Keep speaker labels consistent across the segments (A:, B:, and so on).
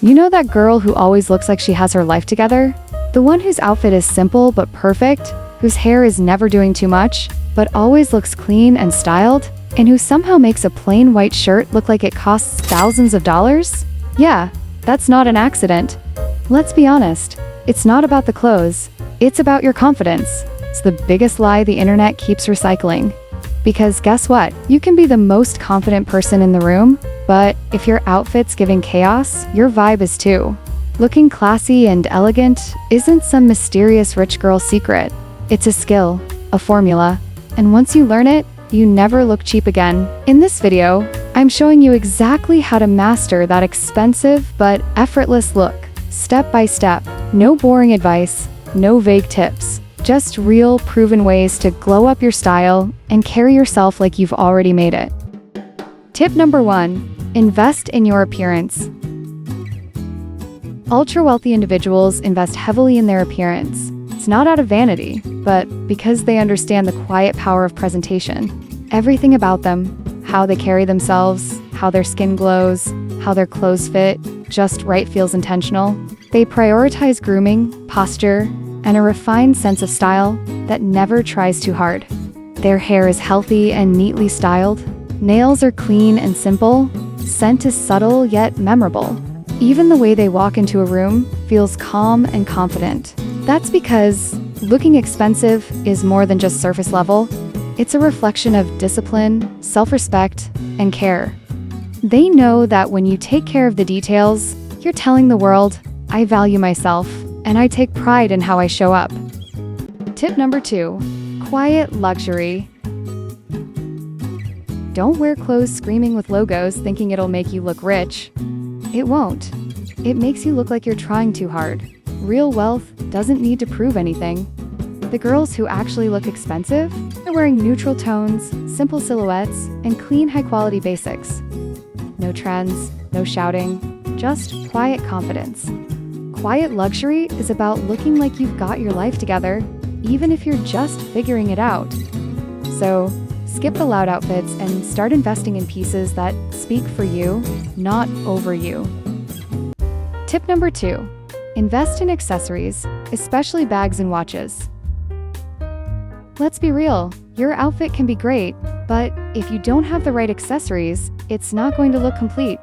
A: You know that girl who always looks like she has her life together? The one whose outfit is simple but perfect, whose hair is never doing too much, but always looks clean and styled, and who somehow makes a plain white shirt look like it costs thousands of dollars? Yeah, that's not an accident. Let's be honest, it's not about the clothes, it's about your confidence. It's the biggest lie the internet keeps recycling. Because guess what? You can be the most confident person in the room, but if your outfit's giving chaos, your vibe is too. Looking classy and elegant isn't some mysterious rich girl secret. It's a skill, a formula, and once you learn it, you never look cheap again. In this video, I'm showing you exactly how to master that expensive but effortless look, step by step. No boring advice, no vague tips. Just real, proven ways to glow up your style and carry yourself like you've already made it. Tip number 1, invest in your appearance. Ultra-wealthy individuals invest heavily in their appearance. It's not out of vanity, but because they understand the quiet power of presentation. Everything about them, how they carry themselves, how their skin glows, how their clothes fit, just right feels intentional. They prioritize grooming, posture, and a refined sense of style that never tries too hard. Their hair is healthy and neatly styled. Nails are clean and simple. Scent is subtle yet memorable. Even the way they walk into a room feels calm and confident. That's because looking expensive is more than just surface level. It's a reflection of discipline, self-respect, and care. They know that when you take care of the details, you're telling the world, I value myself, and I take pride in how I show up. Tip number 2, quiet luxury. Don't wear clothes screaming with logos thinking it'll make you look rich. It won't. It makes you look like you're trying too hard. Real wealth doesn't need to prove anything. The girls who actually look expensive are wearing neutral tones, simple silhouettes, and clean high-quality basics. No trends, no shouting, just quiet confidence. Quiet luxury is about looking like you've got your life together, even if you're just figuring it out. So, skip the loud outfits and start investing in pieces that speak for you, not over you. Tip number 2, invest in accessories, especially bags and watches. Let's be real, your outfit can be great, but if you don't have the right accessories, it's not going to look complete.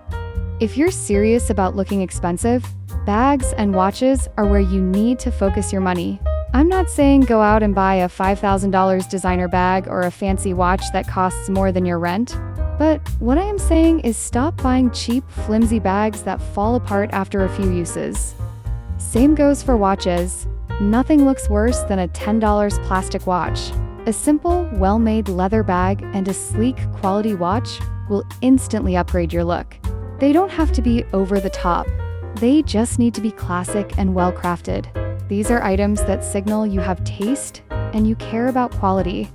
A: If you're serious about looking expensive, bags and watches are where you need to focus your money. I'm not saying go out and buy a $5,000 designer bag or a fancy watch that costs more than your rent, but what I am saying is stop buying cheap, flimsy bags that fall apart after a few uses. Same goes for watches. Nothing looks worse than a $10 plastic watch. A simple, well-made leather bag and a sleek, quality watch will instantly upgrade your look. They don't have to be over the top. They just need to be classic and well-crafted. These are items that signal you have taste and you care about quality.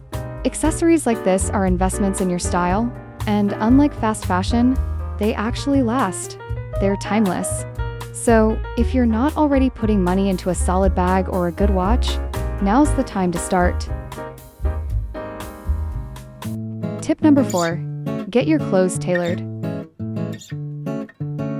A: Accessories like this are investments in your style, and unlike fast fashion, they actually last. They're timeless. So, if you're not already putting money into a solid bag or a good watch, now's the time to start. Tip number 4, get your clothes tailored.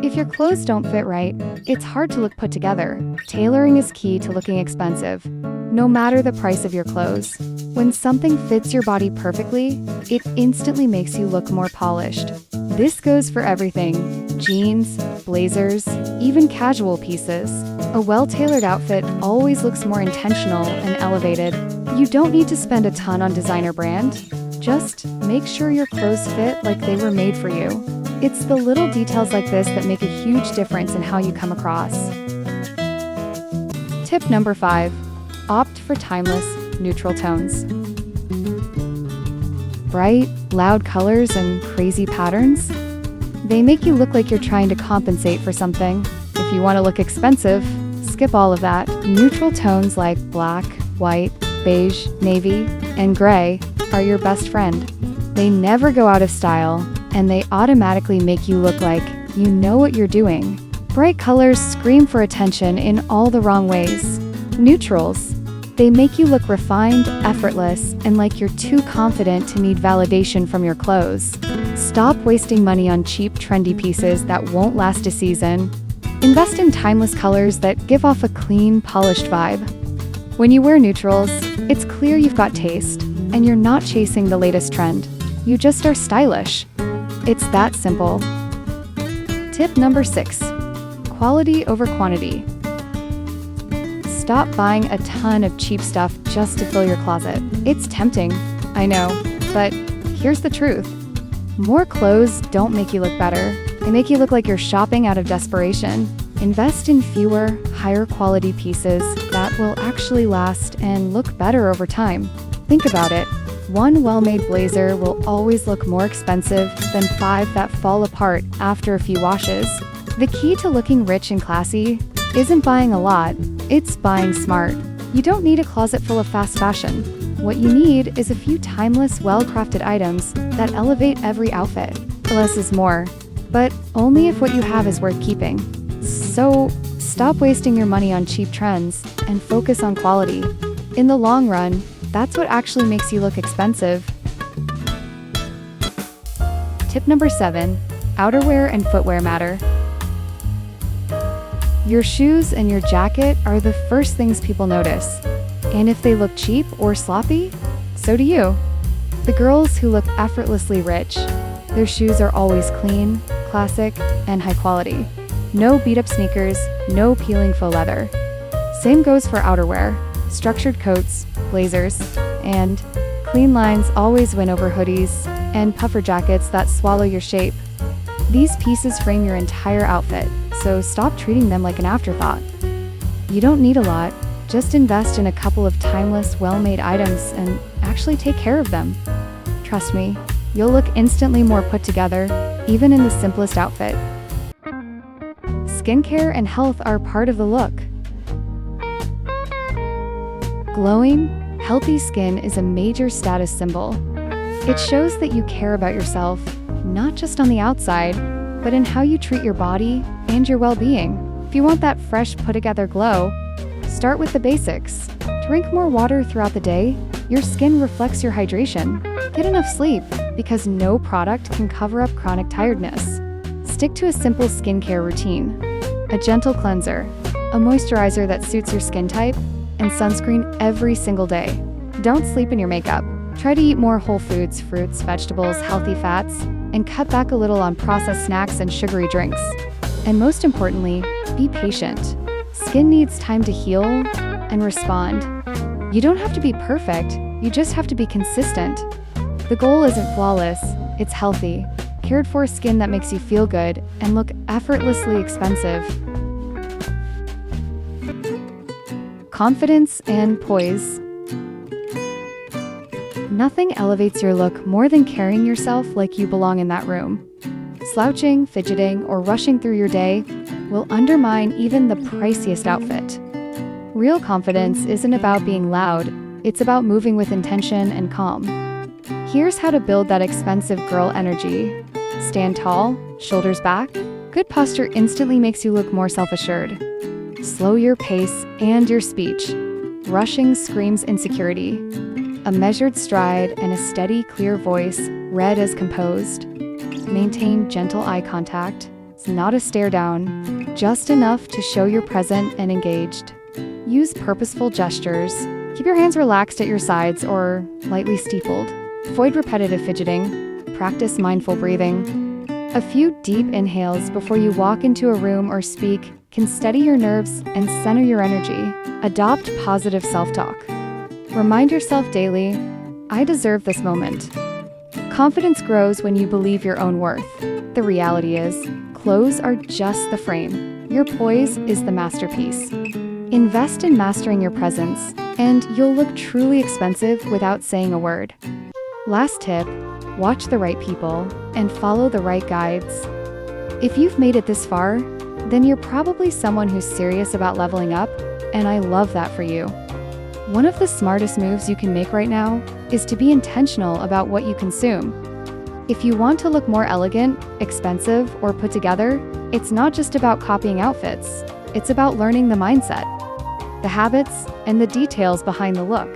A: If your clothes don't fit right, it's hard to look put together. Tailoring is key to looking expensive, no matter the price of your clothes. When something fits your body perfectly, it instantly makes you look more polished. This goes for everything: jeans, blazers, even casual pieces. A well-tailored outfit always looks more intentional and elevated. You don't need to spend a ton on designer brand. Just make sure your clothes fit like they were made for you. It's the little details like this that make a huge difference in how you come across. Tip number 5, opt for timeless, neutral tones. Bright, loud colors and crazy patterns? They make you look like you're trying to compensate for something. If you want to look expensive, skip all of that. Neutral tones like black, white, beige, navy, and gray are your best friend. They never go out of style, and they automatically make you look like you know what you're doing. Bright colors scream for attention in all the wrong ways. Neutrals, they make you look refined, effortless, and like you're too confident to need validation from your clothes. Stop wasting money on cheap, trendy pieces that won't last a season. Invest in timeless colors that give off a clean, polished vibe. When you wear neutrals, it's clear you've got taste, and you're not chasing the latest trend. You just are stylish. It's that simple. Tip number 6. Quality over quantity. Stop buying a ton of cheap stuff just to fill your closet. It's tempting, I know, but here's the truth. More clothes don't make you look better. They make you look like you're shopping out of desperation. Invest in fewer, higher quality pieces that will actually last and look better over time. Think about it. One well-made blazer will always look more expensive than 5 that fall apart after a few washes. The key to looking rich and classy isn't buying a lot, it's buying smart. You don't need a closet full of fast fashion. What you need is a few timeless, well-crafted items that elevate every outfit. Less is more, but only if what you have is worth keeping. So, stop wasting your money on cheap trends and focus on quality. In the long run, that's what actually makes you look expensive. Tip number 7. Outerwear and footwear matter. Your shoes and your jacket are the first things people notice. And if they look cheap or sloppy, so do you. The girls who look effortlessly rich, their shoes are always clean, classic, and high quality. No beat-up sneakers, no peeling faux leather. Same goes for outerwear, structured coats, blazers, and clean lines always win over hoodies and puffer jackets that swallow your shape. These pieces frame your entire outfit, so stop treating them like an afterthought. You don't need a lot, just invest in a couple of timeless, well-made items and actually take care of them. Trust me, you'll look instantly more put together, even in the simplest outfit. Skincare and health are part of the look. Glowing, healthy skin is a major status symbol. It shows that you care about yourself, not just on the outside, but in how you treat your body and your well-being. If you want that fresh, put-together glow, start with the basics. Drink more water throughout the day. Your skin reflects your hydration. Get enough sleep, because no product can cover up chronic tiredness. Stick to a simple skincare routine. A gentle cleanser, a moisturizer that suits your skin type, and sunscreen every single day. Don't sleep in your makeup. Try to eat more whole foods, fruits, vegetables, healthy fats, and cut back a little on processed snacks and sugary drinks. And most importantly, be patient. Skin needs time to heal and respond. You don't have to be perfect, you just have to be consistent. The goal isn't flawless, it's healthy, cared for skin that makes you feel good and look effortlessly expensive. Confidence and poise. Nothing elevates your look more than carrying yourself like you belong in that room. Slouching, fidgeting, or rushing through your day will undermine even the priciest outfit. Real confidence isn't about being loud, it's about moving with intention and calm. Here's how to build that expensive girl energy. Stand tall, shoulders back. Good posture instantly makes you look more self-assured. Slow your pace and your speech. Rushing screams insecurity. A measured stride and a steady, clear voice, read as composed. Maintain gentle eye contact. It's not a stare down, just enough to show you're present and engaged. Use purposeful gestures. Keep your hands relaxed at your sides or lightly steepled. Avoid repetitive fidgeting. Practice mindful breathing. A few deep inhales before you walk into a room or speak can steady your nerves and center your energy. Adopt positive self-talk. Remind yourself daily, I deserve this moment. Confidence grows when you believe your own worth. The reality is, clothes are just the frame. Your poise is the masterpiece. Invest in mastering your presence, and you'll look truly expensive without saying a word. Last tip, watch the right people and follow the right guides. If you've made it this far, then you're probably someone who's serious about leveling up, and I love that for you. One of the smartest moves you can make right now is to be intentional about what you consume. If you want to look more elegant, expensive, or put together, it's not just about copying outfits. It's about learning the mindset, the habits, and the details behind the look.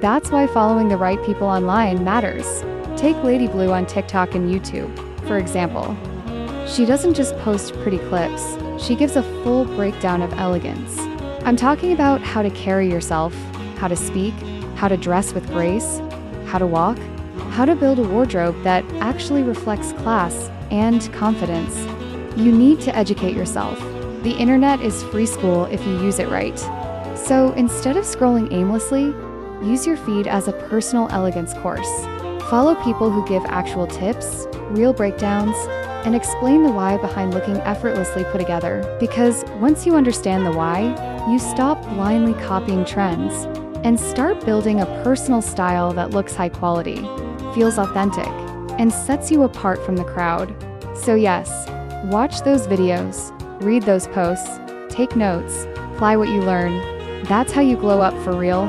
A: That's why following the right people online matters. Take Lady Blue on TikTok and YouTube, for example. She doesn't just post pretty clips, She gives a full breakdown of elegance. I'm talking about how to carry yourself, how to speak, how to dress with grace, how to walk, how to build a wardrobe that actually reflects class and confidence. You need to educate yourself. The internet is free school if you use it right. So instead of scrolling aimlessly, use your feed as a personal elegance course. Follow people who give actual tips, real breakdowns, and explain the why behind looking effortlessly put together. Because once you understand the why, you stop blindly copying trends and start building a personal style that looks high quality, feels authentic, and sets you apart from the crowd. So yes, watch those videos, read those posts, take notes, apply what you learn. That's how you glow up for real.